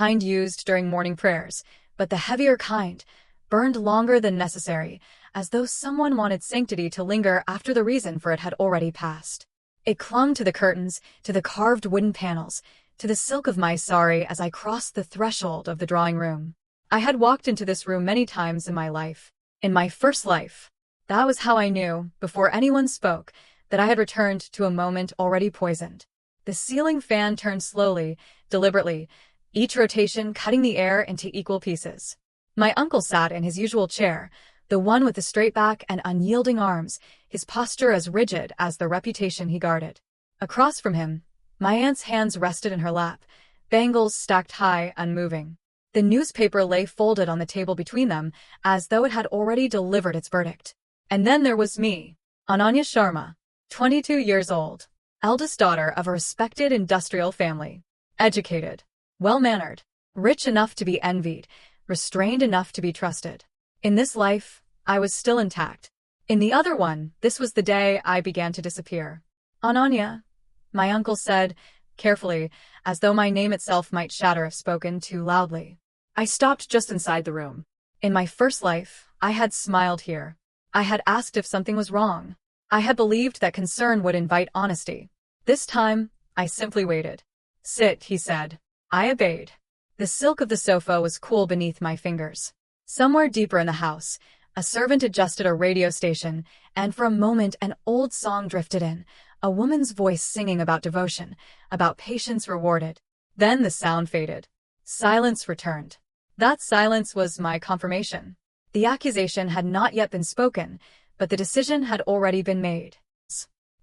kind used during morning prayers, but the heavier kind burned longer than necessary, as though someone wanted sanctity to linger after the reason for it had already passed. It clung to the curtains, to the carved wooden panels, to the silk of my sari as I crossed the threshold of the drawing room. I had walked into this room many times in my life. In my first life. That was how I knew, before anyone spoke, that I had returned to a moment already poisoned. The ceiling fan turned slowly, deliberately, each rotation cutting the air into equal pieces. My uncle sat in his usual chair, the one with the straight back and unyielding arms, his posture as rigid as the reputation he guarded. Across from him, my aunt's hands rested in her lap, bangles stacked high, unmoving. The newspaper lay folded on the table between them, as though it had already delivered its verdict. And then there was me, Ananya Sharma, 22 years old, eldest daughter of a respected industrial family, educated, well-mannered, rich enough to be envied, restrained enough to be trusted. In this life, I was still intact. In the other one, this was the day I began to disappear. Ananya, my uncle said, carefully, as though my name itself might shatter if spoken too loudly. I stopped just inside the room. In my first life, I had smiled here. I had asked if something was wrong. I had believed that concern would invite honesty. This time, I simply waited. Sit, he said. I obeyed. The silk of the sofa was cool beneath my fingers. Somewhere deeper in the house, a servant adjusted a radio station, and for a moment an old song drifted in, a woman's voice singing about devotion, about patience rewarded. Then the sound faded. Silence returned. That silence was my confirmation. The accusation had not yet been spoken, but the decision had already been made.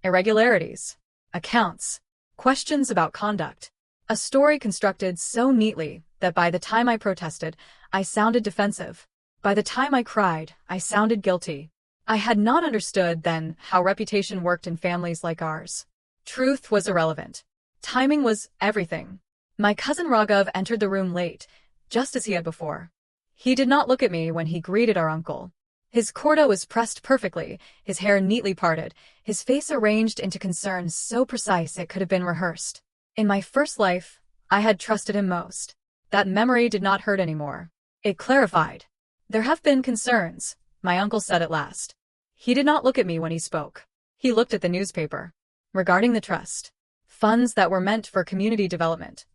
Irregularities, accounts, questions about conduct. A story constructed so neatly that by the time I protested, I sounded defensive. By the time I cried, I sounded guilty. I had not understood then how reputation worked in families like ours. Truth was irrelevant. Timing was everything. My cousin Raghav entered the room late, just as he had before. He did not look at me when he greeted our uncle. His kurta was pressed perfectly, his hair neatly parted, his face arranged into concern so precise it could have been rehearsed. In my first life, I had trusted him most. That memory did not hurt anymore. It clarified. There have been concerns, my uncle said at last. He did not look at me when he spoke. He looked at the newspaper. Regarding the trust. Funds that were meant for community development.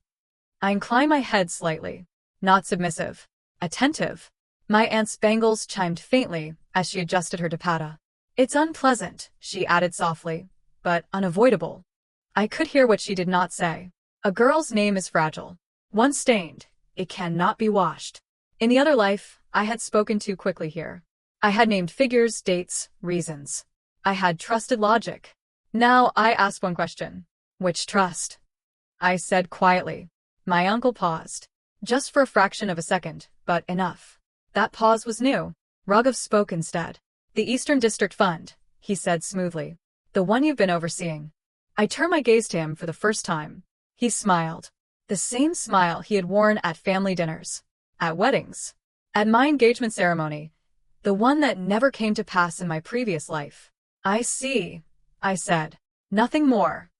I inclined my head slightly. Not submissive. Attentive. My aunt's bangles chimed faintly as she adjusted her dupatta. It's unpleasant, she added softly, but unavoidable. I could hear what she did not say. A girl's name is fragile. Once stained, it cannot be washed. In the other life, I had spoken too quickly here. I had named figures, dates, reasons. I had trusted logic. Now I ask one question. Which trust? I said quietly. My uncle paused. Just for a fraction of a second, but enough. That pause was new. Raghav spoke instead. The Eastern District Fund, he said smoothly. The one you've been overseeing. I turned my gaze to him for the first time. He smiled. The same smile he had worn at family dinners. At weddings. At my engagement ceremony. The one that never came to pass in my previous life. I see, I said. Nothing more.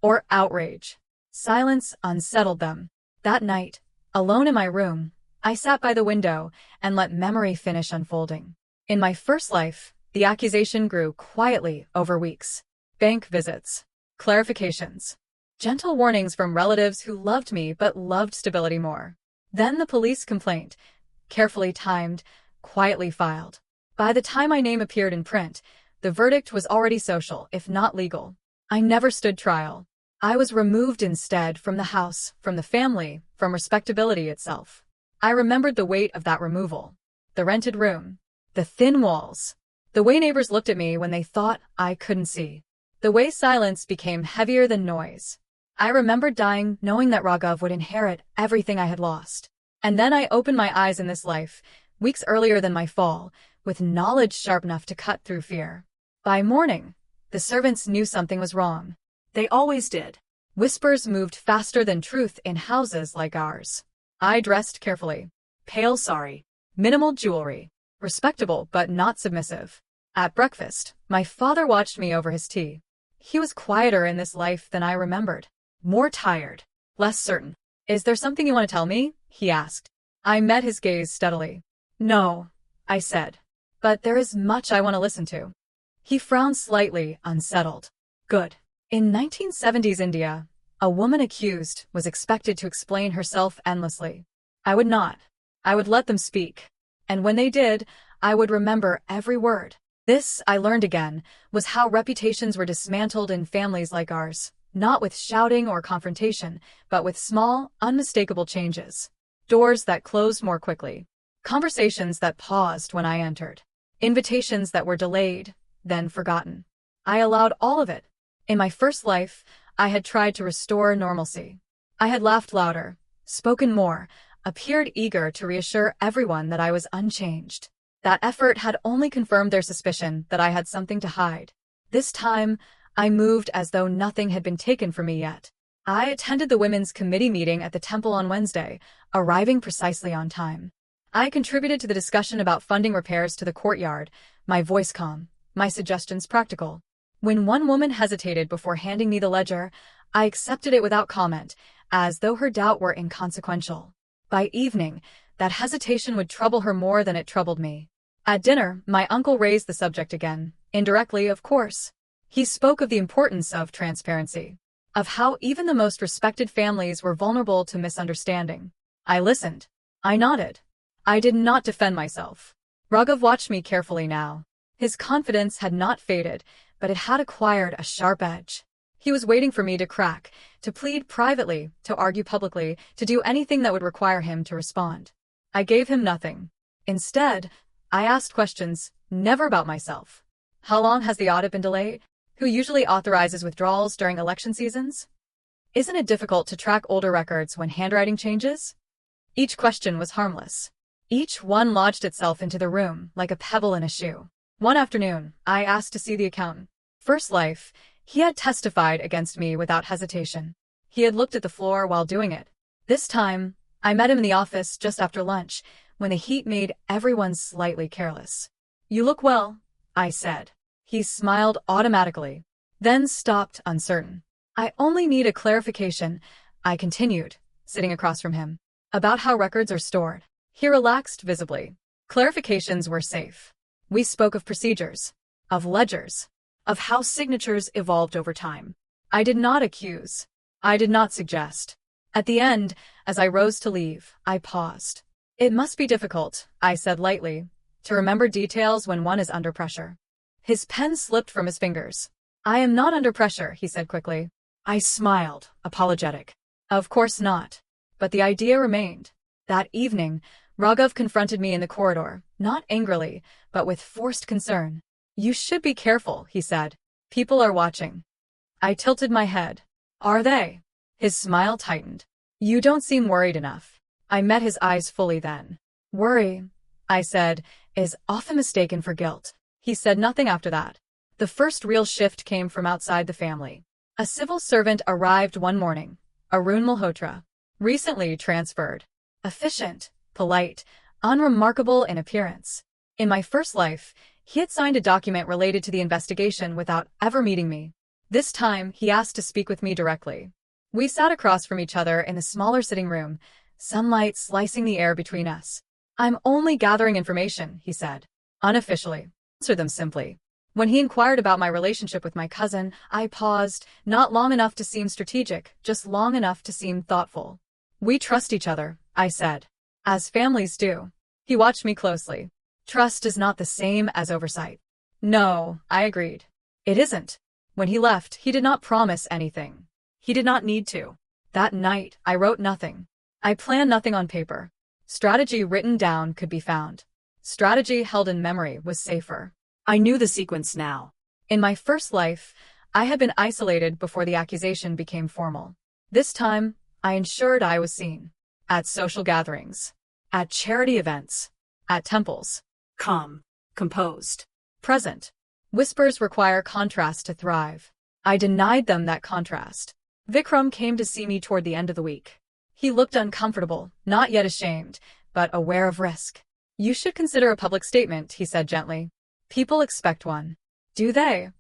Or outrage. Silence unsettled them. That night, alone in my room, I sat by the window and let memory finish unfolding. In my first life, the accusation grew quietly over weeks. Bank visits. Clarifications. Gentle warnings from relatives who loved me but loved stability more. Then the police complaint. Carefully timed, quietly filed. By the time my name appeared in print, the verdict was already social, if not legal. I never stood trial. I was removed instead from the house, from the family, from respectability itself. I remembered the weight of that removal. The rented room. The thin walls. The way neighbors looked at me when they thought I couldn't see. The way silence became heavier than noise. I remembered dying knowing that Raghav would inherit everything I had lost. And then I opened my eyes in this life, weeks earlier than my fall, with knowledge sharp enough to cut through fear. By morning, the servants knew something was wrong. They always did. Whispers moved faster than truth in houses like ours. I dressed carefully. Pale sari. Minimal jewelry. Respectable but not submissive. At breakfast, my father watched me over his tea. He was quieter in this life than I remembered. More tired. Less certain. Is there something you want to tell me? He asked. I met his gaze steadily. No, I said. But there is much I want to listen to. He frowned slightly, unsettled. Good. In 1970s India, a woman accused was expected to explain herself endlessly. I would not. I would let them speak. And when they did, I would remember every word. This, I learned again, was how reputations were dismantled in families like ours, not with shouting or confrontation, but with small, unmistakable changes. Doors that closed more quickly. Conversations that paused when I entered. Invitations that were delayed, then forgotten. I allowed all of it. In my first life, I had tried to restore normalcy. I had laughed louder, spoken more, appeared eager to reassure everyone that I was unchanged. That effort had only confirmed their suspicion that I had something to hide. This time, I moved as though nothing had been taken from me yet. I attended the women's committee meeting at the temple on Wednesday, arriving precisely on time. I contributed to the discussion about funding repairs to the courtyard, my voice calm, my suggestions practical. When one woman hesitated before handing me the ledger, I accepted it without comment, as though her doubt were inconsequential. By evening, that hesitation would trouble her more than it troubled me. At dinner, my uncle raised the subject again, indirectly, of course. He spoke of the importance of transparency, of how even the most respected families were vulnerable to misunderstanding. I listened. I nodded. I did not defend myself. Raghav watched me carefully now. His confidence had not faded, but it had acquired a sharp edge. He was waiting for me to crack, to plead privately, to argue publicly, to do anything that would require him to respond. I gave him nothing. Instead, I asked questions, never about myself. How long has the audit been delayed? Who usually authorizes withdrawals during election seasons? Isn't it difficult to track older records when handwriting changes? Each question was harmless. Each one lodged itself into the room like a pebble in a shoe. One afternoon, I asked to see the accountant. First life, he had testified against me without hesitation. He had looked at the floor while doing it. This time, I met him in the office just after lunch, when the heat made everyone slightly careless. You look well, I said. He smiled automatically, then stopped uncertain. I only need a clarification, I continued, sitting across from him, about how records are stored. He relaxed visibly. Clarifications were safe. We spoke of procedures, of ledgers, of how signatures evolved over time. I did not accuse. I did not suggest. At the end, as I rose to leave, I paused. It must be difficult, I said lightly, to remember details when one is under pressure. His pen slipped from his fingers. I am not under pressure, he said quickly. I smiled, apologetic. Of course not. But the idea remained. That evening, Raghav confronted me in the corridor, not angrily, but with forced concern. You should be careful, he said. People are watching. I tilted my head. Are they? His smile tightened. You don't seem worried enough. I met his eyes fully then. Worry, I said, is often mistaken for guilt. He said nothing after that. The first real shift came from outside the family. A civil servant arrived one morning, Arun Malhotra, recently transferred. Efficient, polite, unremarkable in appearance. In my first life, he had signed a document related to the investigation without ever meeting me. This time, he asked to speak with me directly. We sat across from each other in the smaller sitting room, sunlight slicing the air between us. I'm only gathering information, he said. Unofficially. Answer them simply. When he inquired about my relationship with my cousin, I paused, not long enough to seem strategic, just long enough to seem thoughtful. We trust each other, I said. As families do. He watched me closely. Trust is not the same as oversight. No, I agreed. It isn't. When he left, he did not promise anything. He did not need to. That night, I wrote nothing. I planned nothing on paper. Strategy written down could be found. Strategy held in memory was safer. I knew the sequence now. In my first life, I had been isolated before the accusation became formal. This time, I ensured I was seen. At social gatherings. At charity events. At temples. Calm. Composed. Present. Whispers require contrast to thrive. I denied them that contrast. Vikram came to see me toward the end of the week. He looked uncomfortable, not yet ashamed, but aware of risk. You should consider a public statement, he said gently. People expect one. Do they?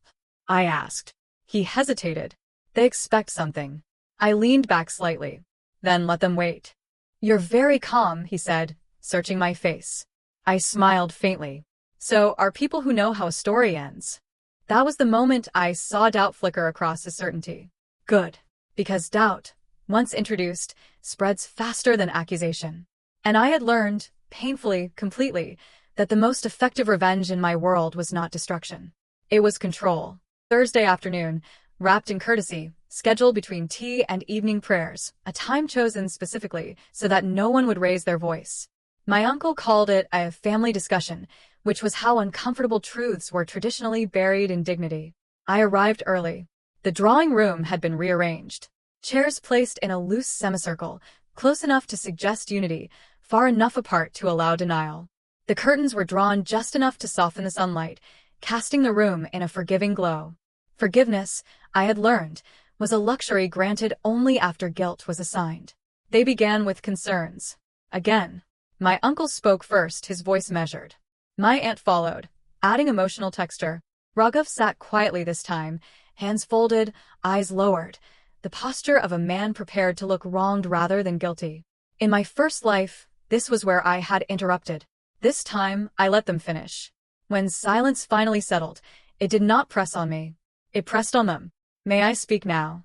I asked. He hesitated. They expect something. I leaned back slightly. Then let them wait. You're very calm, he said, searching my face. I smiled faintly. So are people who know how a story ends. That was the moment I saw doubt flicker across his certainty. Good. Because doubt, once introduced, spreads faster than accusation. And I had learned, painfully, completely, that the most effective revenge in my world was not destruction. It was control. Thursday afternoon, wrapped in courtesy, scheduled between tea and evening prayers, a time chosen specifically so that no one would raise their voice. My uncle called it a family discussion, which was how uncomfortable truths were traditionally buried in dignity. I arrived early. The drawing room had been rearranged. Chairs placed in a loose semicircle, close enough to suggest unity, far enough apart to allow denial. The curtains were drawn just enough to soften the sunlight, casting the room in a forgiving glow. Forgiveness, I had learned, was a luxury granted only after guilt was assigned. They began with concerns. Again. My uncle spoke first, his voice measured. My aunt followed, adding emotional texture. Raghav sat quietly this time, hands folded, eyes lowered, the posture of a man prepared to look wronged rather than guilty. In my first life, this was where I had interrupted. This time, I let them finish. When silence finally settled, it did not press on me. It pressed on them. May I speak now?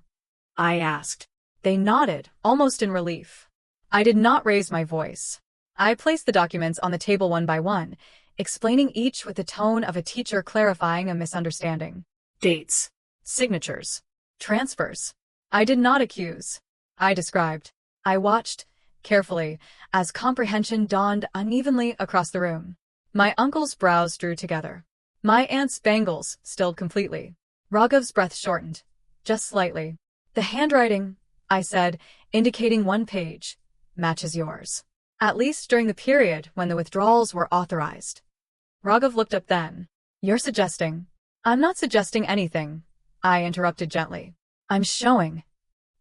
I asked. They nodded, almost in relief. I did not raise my voice. I placed the documents on the table one by one, explaining each with the tone of a teacher clarifying a misunderstanding. Dates. Signatures. Transfers. I did not accuse. I described. I watched, carefully, as comprehension dawned unevenly across the room. My uncle's brows drew together. My aunt's bangles stilled completely. Raghav's breath shortened, just slightly. The handwriting, I said, indicating one page, matches yours. At least during the period when the withdrawals were authorized. Raghav looked up then. You're suggesting. I'm not suggesting anything, I interrupted gently. I'm showing.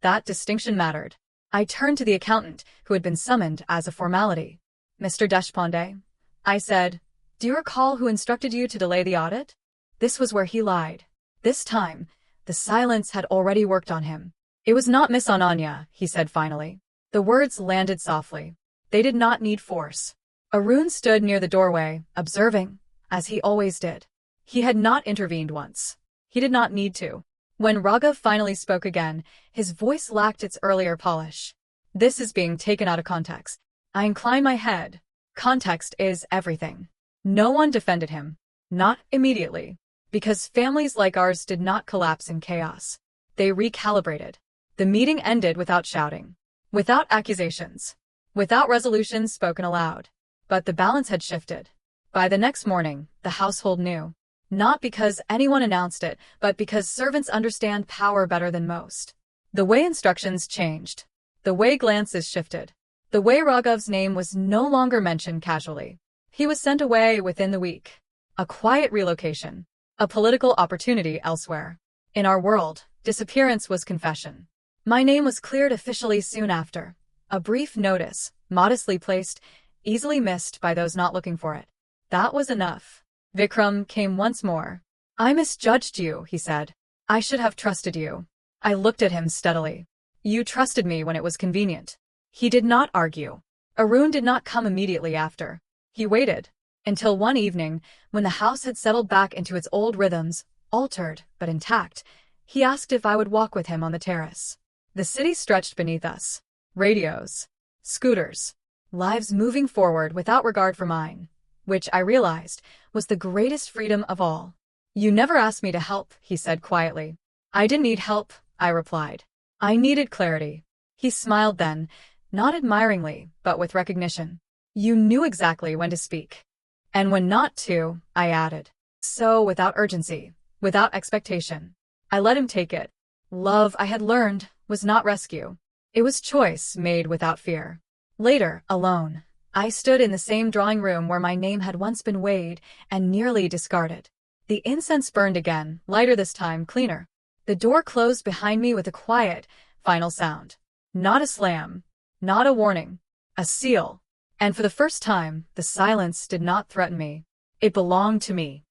That distinction mattered. I turned to the accountant, who had been summoned as a formality. Mr. Deshpande, I said, do you recall who instructed you to delay the audit? This was where he lied. This time, the silence had already worked on him. It was not Miss Ananya, he said finally. The words landed softly. They did not need force. Arun stood near the doorway, observing, as he always did. He had not intervened once. He did not need to. When Raghav finally spoke again, his voice lacked its earlier polish. This is being taken out of context. I inclined my head. Context is everything. No one defended him. Not immediately. Because families like ours did not collapse in chaos. They recalibrated. The meeting ended without shouting. Without accusations. Without resolutions spoken aloud. But the balance had shifted. By the next morning, the household knew. Not because anyone announced it, but because servants understand power better than most. The way instructions changed. The way glances shifted. The way Raghav's name was no longer mentioned casually. He was sent away within the week. A quiet relocation. A political opportunity elsewhere. In our world, disappearance was confession. My name was cleared officially soon after. A brief notice, modestly placed, easily missed by those not looking for it. That was enough. Vikram came once more. I misjudged you, he said. I should have trusted you. I looked at him steadily. You trusted me when it was convenient. He did not argue. Arun did not come immediately after. He waited. Until one evening, when the house had settled back into its old rhythms, altered but intact, he asked if I would walk with him on the terrace. The city stretched beneath us. Radios. Scooters. Lives moving forward without regard for mine. Which, I realized, was the greatest freedom of all. You never asked me to help, he said quietly. I didn't need help, I replied. I needed clarity. He smiled then, not admiringly, but with recognition. You knew exactly when to speak. And when not to, I added. So without urgency, without expectation. I let him take it. Love, I had learned, was not rescue. It was choice made without fear. Later, alone, I stood in the same drawing room where my name had once been weighed and nearly discarded. The incense burned again, lighter this time, cleaner. The door closed behind me with a quiet, final sound. Not a slam. Not a warning. A seal. And for the first time, the silence did not threaten me. It belonged to me.